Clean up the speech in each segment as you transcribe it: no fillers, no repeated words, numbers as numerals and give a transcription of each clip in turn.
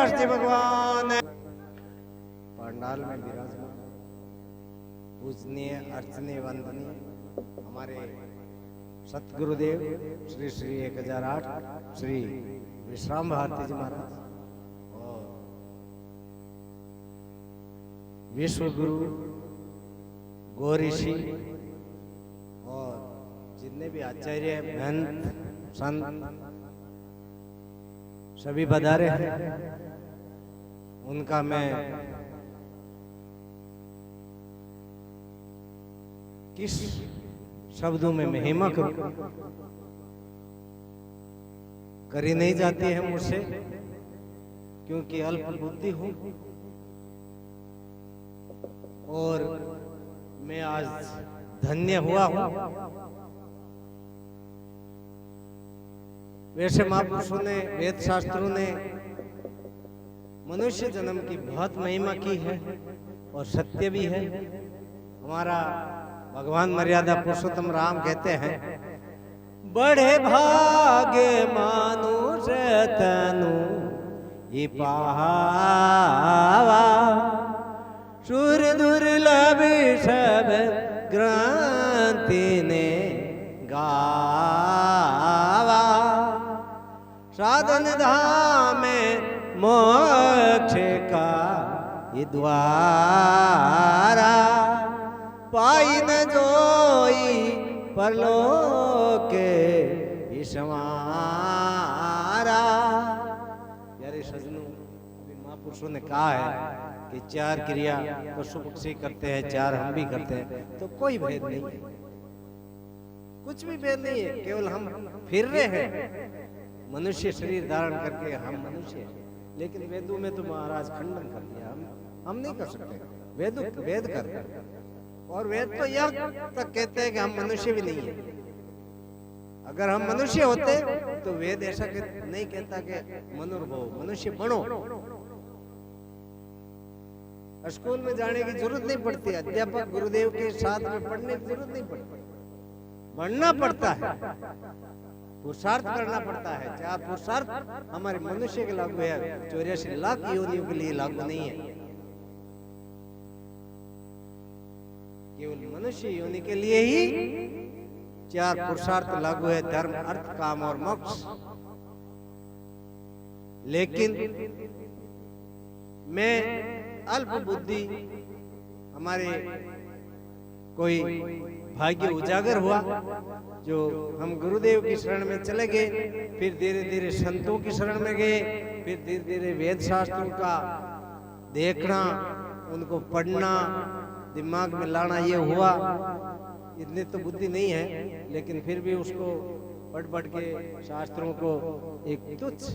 व्यास जी भगवान। पंडाल में विराजमान पूजनीय अर्चनीय वंदनीय हमारे सतगुरुदेव श्री श्री 1008 श्री विश्राम भारती जी महाराज और विश्व गुरु गौरीषि और जितने भी आचार्य महंत संत सभी पधारे हैं, उनका मैं किस शब्दों में महिमा करूं, करी नहीं जाती है मुझसे, क्योंकि अल्प बुद्धि हूं और मैं आज धन्य हुआ हूं। वैसे महापुरुषों ने, वेद शास्त्रों ने मनुष्य जन्म की बहुत महिमा की है और सत्य भी है। हमारा भगवान मर्यादा पुरुषोत्तम राम कहते हैं, बड़े भाग्य मानुष तनु ये पावा, सुर दुर्लभ सब ग्रंथि ने गावा, साधन धाम मोक्ष का ये द्वारा, पाई न जोई परलोक समारा। प्यारे सजनों, अभी महापुरुषों ने कहा है कि 4 क्रिया पशु पक्षी करते हैं, 4 हम भी करते हैं, तो कोई भेद नहीं है, कुछ भी भेद नहीं है, केवल हम फिर रहे हैं मनुष्य शरीर धारण करके, हम मनुष्य हैं। लेकिन वेदों में तो महाराज खंडन कर दिया, हम नहीं कर सकते, वेद करते हैं। और वेद तो यह तक कहते हैं कि हम मनुष्य भी नहीं है। अगर हम मनुष्य होते तो वेद ऐसा नहीं कहता कि मनुर्भव, मनुष्य बनो। स्कूल में जाने की जरूरत नहीं पड़ती, अध्यापक गुरुदेव के साथ में पढ़ने की जरूरत नहीं पड़ती, बढ़ना पड़ता है, पुरुषार्थ करना पड़ता है। चाहे पुरुषार्थ हमारे मनुष्य के लागू है, 84 लाख योनियों के लिए लागू नहीं है, केवल मनुष्य योनि के लिए ही 4 पुरुषार्थ लागू है, धर्म अर्थ काम और मोक्ष। लेकिन मैं अल्प बुद्धि, हमारे कोई भाग्य उजागर हुआ जो हम गुरुदेव की शरण में चले गए, फिर धीरे धीरे संतों की शरण में गए, फिर धीरे धीरे वेद शास्त्रों का देखना, उनको पढ़ना, दिमाग में लाना, ये हुआ। इतनी तो बुद्धि नहीं है, लेकिन फिर भी उसको पढ़ के शास्त्रों को एक तुच्छ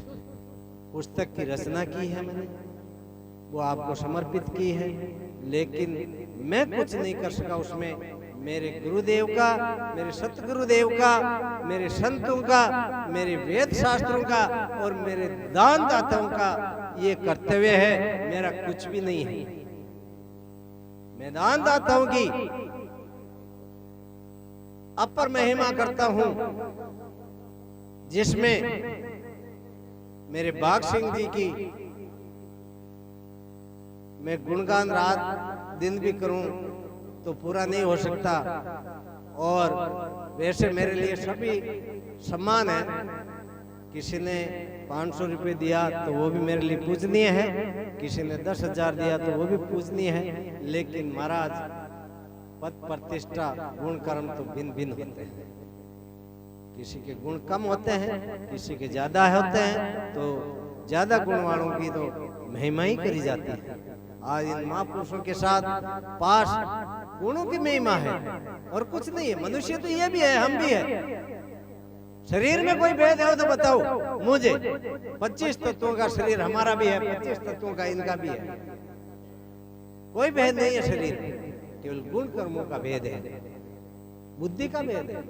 पुस्तक की रचना की है मैंने, वो आपको समर्पित की है। लेकिन मैं कुछ नहीं कर सका उसमें, मेरे गुरुदेव का, मेरे सतगुरुदेव का, मेरे संतों का, मेरे वेद शास्त्रों का और मेरे दान दाताओं का ये कर्तव्य है, मेरा कुछ भी नहीं है। मैं दान दाताओं की अपर महिमा करता हूं, जिसमें मेरे बाघ सिंह जी की मैं गुणगान रात दिन भी करूं तो पूरा नहीं हो सकता। और वैसे मेरे लिए सभी सम्मान है, किसी ने 500 रुपये दिया तो वो भी मेरे लिए पूजनीय है, किसी ने 10,000 दिया तो वो भी पूजनीय है। लेकिन महाराज पद प्रतिष्ठा गुण कर्म तो भिन्न भिन्न होते हैं, किसी के गुण कम होते हैं, किसी के ज्यादा होते हैं, तो ज्यादा गुण वालों की तो महिमा ही करी जाती है। आज इन महापुरुषों के साथ पास गुणों की महिमा है और कुछ नहीं है। मनुष्य तो ये भी है, हम भी है। शरीर में कोई भेद है तो बताओ मुझे। 25 तत्वों का शरीर हमारा भी है, 25 तत्वों का इनका भी है, कोई भेद नहीं है शरीर में, केवल गुण कर्मों का भेद है, बुद्धि का भेद है।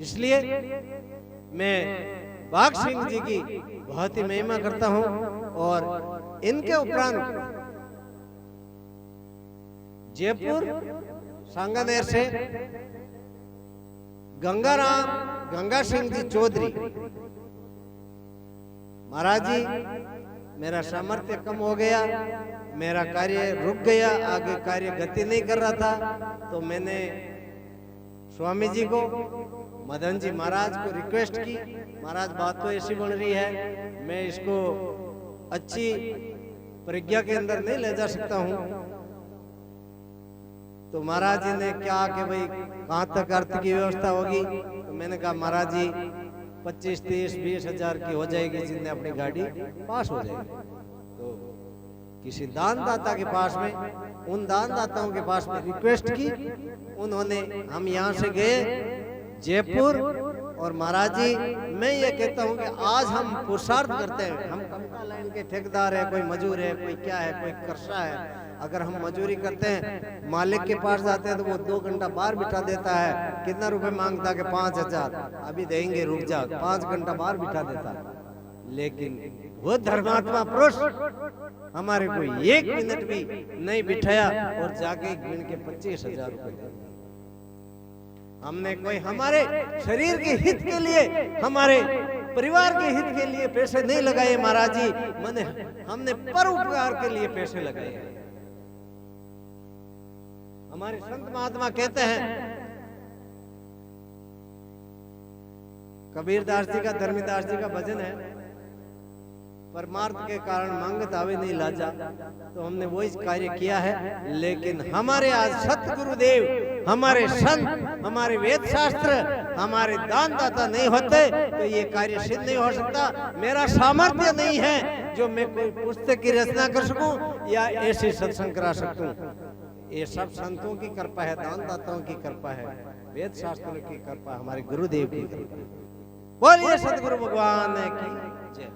इसलिए मैं बाघ सिंह जी की बहुत ही महिमा करता हूं और इनके उपरांत जयपुर सांगानेर से गंगा सिंह जी चौधरी महाराज जी मेरा सामर्थ्य कम हो गया, मेरा कार्य रुक गया, आगे कार्य गति नहीं कर रहा था, तो मैंने स्वामी जी को, मदन जी महाराज को रिक्वेस्ट की, महाराज बात तो ऐसी बन रही है, मैं इसको अच्छी प्रज्ञा के अंदर नहीं ले जा सकता हूं। तो महाराज जी ने क्या कि भाई कहां तक अर्थ की व्यवस्था होगी? तो मैंने कहा महाराज जी 25, 30, 20 हजार की हो जाएगी, जिनने अपनी गाड़ी पास हो जाएगी। तो किसी दानदाता के पास में, उन दानदाताओं के पास में रिक्वेस्ट की, उन्होंने, हम यहाँ से गए जयपुर, और महाराज जी मैं ये कहता हूँ कि आज हम पुरुषार्थ करते हैं, हम कमता लाइन के ठेकेदार है, कोई मजूर है, कोई क्या है, कोई कर्सा है, अगर हम मजूरी करते हैं, मालिक के पास जाते हैं तो वो 2 घंटा बाहर बिठा देता है, कितना रुपए मांगता है कि 5000, अभी देंगे रुक जा, 5 घंटा बाहर बिठा देता है। लेकिन वो धर्मात्मा पुरुष हमारे को 1 मिनट भी नहीं बिठाया और जाके गिन के 25,000 रुपए दे। हमने कोई हमारे शरीर के हित के लिए, हमारे परिवार के हित के लिए पैसे नहीं लगाए महाराज जी, हमने परोपकार के लिए पैसे लगाए। हमारे संत महात्मा कहते हैं, कबीरदास जी का, धर्मीदास जी का भजन है, परमार्थ के कारण मांगत आवे नहीं लाजा, तो हमने वही कार्य किया है। लेकिन हमारे आज सतगुरुदेव, हमारे संत, हमारे वेद शास्त्र, हमारे दानदाता नहीं होते तो ये कार्य सिद्ध नहीं हो सकता। मेरा सामर्थ्य नहीं है जो मैं कोई पुस्तक की रचना कर सकूं या ऐसे सत्संग करा सकूं। ये सब संतों की कृपा है, दानदाताओं की कृपा है, वेद शास्त्रों की कृपा, हमारे गुरुदेव की कृपा। बोलिए सतगुरु भगवान की जय।